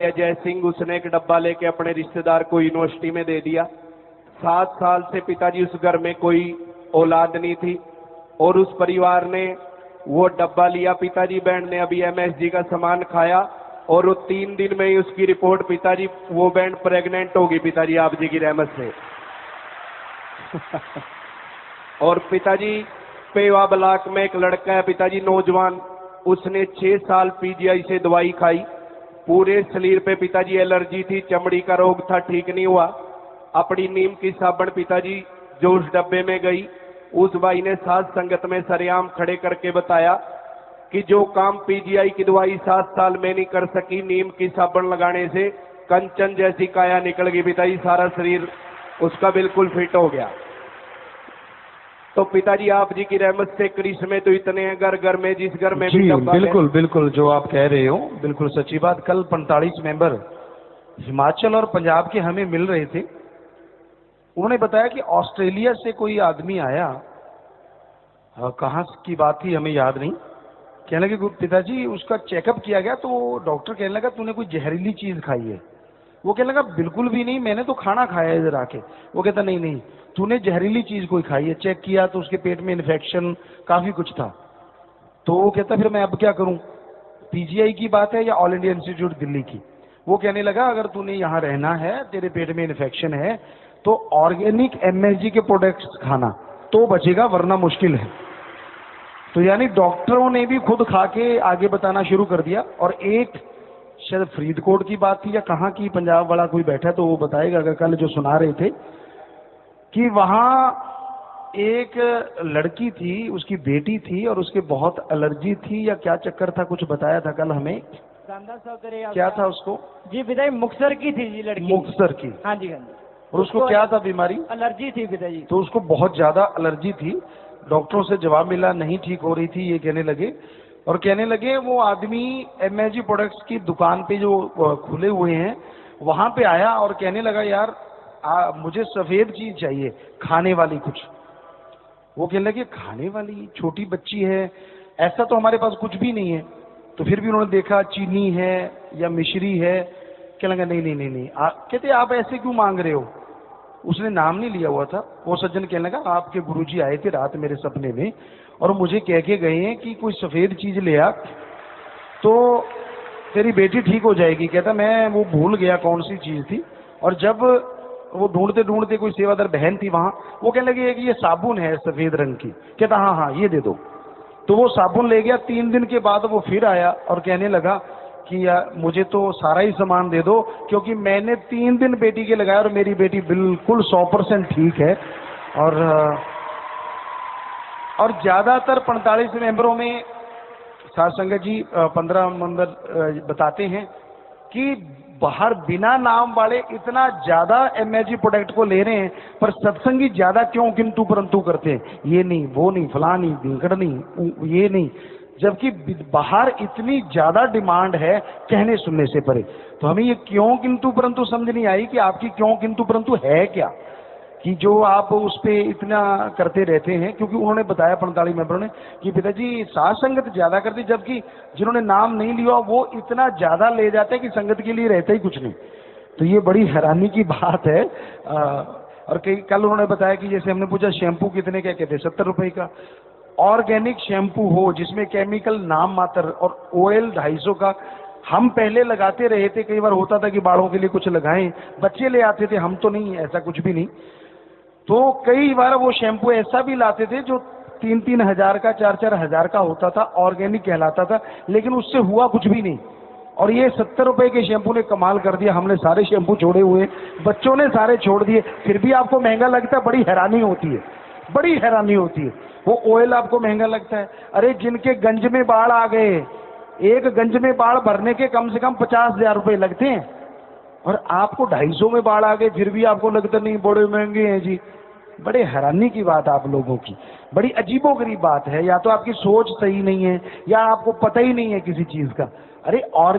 अजय सिंह, उसने एक डब्बा लेके अपने रिश्तेदार को यूनिवर्सिटी में दे दिया। 7 साल से पिताजी उस घर में कोई औलाद नहीं थी और उस परिवार ने वो डब्बा लिया। पिताजी बैंड ने अभी एमएसजी का सामान खाया और वो 3 दिन में ही उसकी रिपोर्ट, पिताजी वो बैंड प्रेग्नेंट होगी पिताजी आप जी की रहमत से। और पिताजी पेवा ब्लॉक में एक लड़का है पिताजी नौजवान, उसने 6 साल पीजीआई से दवाई खाई, पूरे शरीर पे पिताजी एलर्जी थी, चमड़ी का रोग था, ठीक नहीं हुआ। अपनी नीम की साबुन पिताजी जो उस डब्बे में गई, उस भाई ने साध संगत में सरेआम खड़े करके बताया कि जो काम पीजीआई की दवाई 7 साल में नहीं कर सकी, नीम की साबुन लगाने से कंचन जैसी काया निकल गई पिताजी, सारा शरीर उसका बिल्कुल फिट हो गया। तो पिताजी आप जी की रहमत से करिश्मे तो इतने हैं घर घर में, जिस घर में जी भी डब्बा बिल्कुल बिल्कुल जो आप कह रहे हो बिल्कुल सच्ची बात। कल 45 मेंबर हिमाचल और पंजाब के हमें मिल रहे थे। उन्होंने बताया कि ऑस्ट्रेलिया से कोई आदमी आया, कहाँ की बात थी हमें याद नहीं, कहने लगे पिताजी उसका चेकअप किया गया तो डॉक्टर कहने लगा तूने कोई जहरीली चीज खाई है। वो कहने लगा बिल्कुल भी नहीं, मैंने तो खाना खाया है इधर आके। वो कहता नहीं नहीं तूने जहरीली चीज कोई खाई है। चेक किया तो उसके पेट में इन्फेक्शन काफी कुछ था। तो वो कहता फिर मैं अब क्या करूं, पीजीआई की बात है या ऑल इंडिया इंस्टीट्यूट दिल्ली की। वो कहने लगा अगर तूने यहाँ रहना है, तेरे पेट में इन्फेक्शन है, तो ऑर्गेनिक एमएसजी के प्रोडक्ट्स खाना तो बचेगा, वरना मुश्किल है। तो यानी डॉक्टरों ने भी खुद खा के आगे बताना शुरू कर दिया। और एक शायद फरीदकोट की बात थी या कहाँ की, पंजाब वाला कोई बैठा तो वो बताएगा, अगर कल जो सुना रहे थे कि वहाँ एक लड़की थी, उसकी बेटी थी और उसके बहुत एलर्जी थी या क्या चक्कर था, कुछ बताया था कल हमें, क्या था उसको? जी पिताजी मुक्तसर की थी जी लड़की। मुक्तसर की? हाँ जी हाँ जी। और उसको क्या था बीमारी? एलर्जी थी पिताजी। तो उसको बहुत ज्यादा एलर्जी थी। डॉक्टरों से जवाब मिला, नहीं ठीक हो रही थी ये कहने लगे। और कहने लगे वो आदमी एमएसजी प्रोडक्ट्स की दुकान पे जो खुले हुए हैं वहां पे आया और कहने लगा यार मुझे सफेद चीज चाहिए खाने वाली कुछ। वो कहने लगे खाने वाली, छोटी बच्ची है, ऐसा तो हमारे पास कुछ भी नहीं है। तो फिर भी उन्होंने देखा चीनी है या मिश्री है। कहने लगा नहीं नहीं नहीं नहीं, कहते आप ऐसे क्यों मांग रहे हो? उसने नाम नहीं लिया हुआ था। वो सज्जन कहने लगा आपके गुरुजी आए थे रात मेरे सपने में और मुझे कह के गए हैं कि कोई सफेद चीज ले आ तो तेरी बेटी ठीक हो जाएगी। कहता मैं वो भूल गया कौन सी चीज थी। और जब वो ढूंढते ढूंढते कोई सेवादार बहन थी वहां, वो कहने लगी कि ये साबुन है सफेद रंग की। कहता हाँ हाँ ये दे दो। तो वो साबुन ले गया। 3 दिन के बाद वो फिर आया और कहने लगा कि मुझे तो सारा ही सामान दे दो, क्योंकि मैंने 3 दिन बेटी के लगाया और मेरी बेटी बिल्कुल 100% ठीक है। और ज्यादातर 45 मेंबरों में साध संगत जी 15 मेंबर बताते हैं कि बाहर बिना नाम वाले इतना ज्यादा एमएसजी प्रोडक्ट को ले रहे हैं, पर सत्संगी ज्यादा क्यों किंतु परंतु करते हैं, ये नहीं वो नहीं फला नहीं ढिंकड़ नहीं ये नहीं, जबकि बाहर इतनी ज्यादा डिमांड है कहने सुनने से परे। तो हमें ये क्यों किंतु परंतु समझ नहीं आई कि आपकी क्यों किंतु परंतु है क्या, कि जो आप उस पे इतना करते रहते हैं। क्योंकि उन्होंने बताया 45 मेंबरों ने कि पिताजी साध संगत ज्यादा करती, जबकि जिन्होंने नाम नहीं लिया वो इतना ज्यादा ले जाते हैं कि संगत के लिए रहता ही कुछ नहीं। तो ये बड़ी हैरानी की बात है। और कल उन्होंने बताया कि जैसे हमने पूछा शैम्पू कितने का, कहते 70 रुपए का। ऑर्गेनिक शैम्पू हो जिसमें केमिकल नाम मात्र, और ऑयल 250 का। हम पहले लगाते रहे थे, कई बार होता था कि बालों के लिए कुछ लगाएं, बच्चे ले आते थे, हम तो नहीं, ऐसा कुछ भी नहीं। तो कई बार वो शैम्पू ऐसा भी लाते थे जो 3-3 हजार का 4-4 हजार का होता था, ऑर्गेनिक कहलाता था, लेकिन उससे हुआ कुछ भी नहीं। और ये 70 रुपए के शैम्पू ने कमाल कर दिया। हमने सारे शैम्पू छोड़े हुए, बच्चों ने सारे छोड़ दिए, फिर भी आपको महंगा लगता है। बड़ी हैरानी होती है, बड़ी हैरानी होती है। वो ऑयल आपको महंगा लगता है। अरे जिनके गंज में बाढ़ आ गए, एक गंज में बाढ़ भरने के कम से कम 50,000 रुपए लगते हैं, और आपको 250 में बाढ़ आ गए फिर भी आपको लगता नहीं बड़े महंगे हैं जी। बड़े हैरानी की बात आप लोगों की, बड़ी अजीबोगरीब बात है। या तो आपकी सोच सही नहीं है या आपको पता ही नहीं है किसी चीज का। अरे और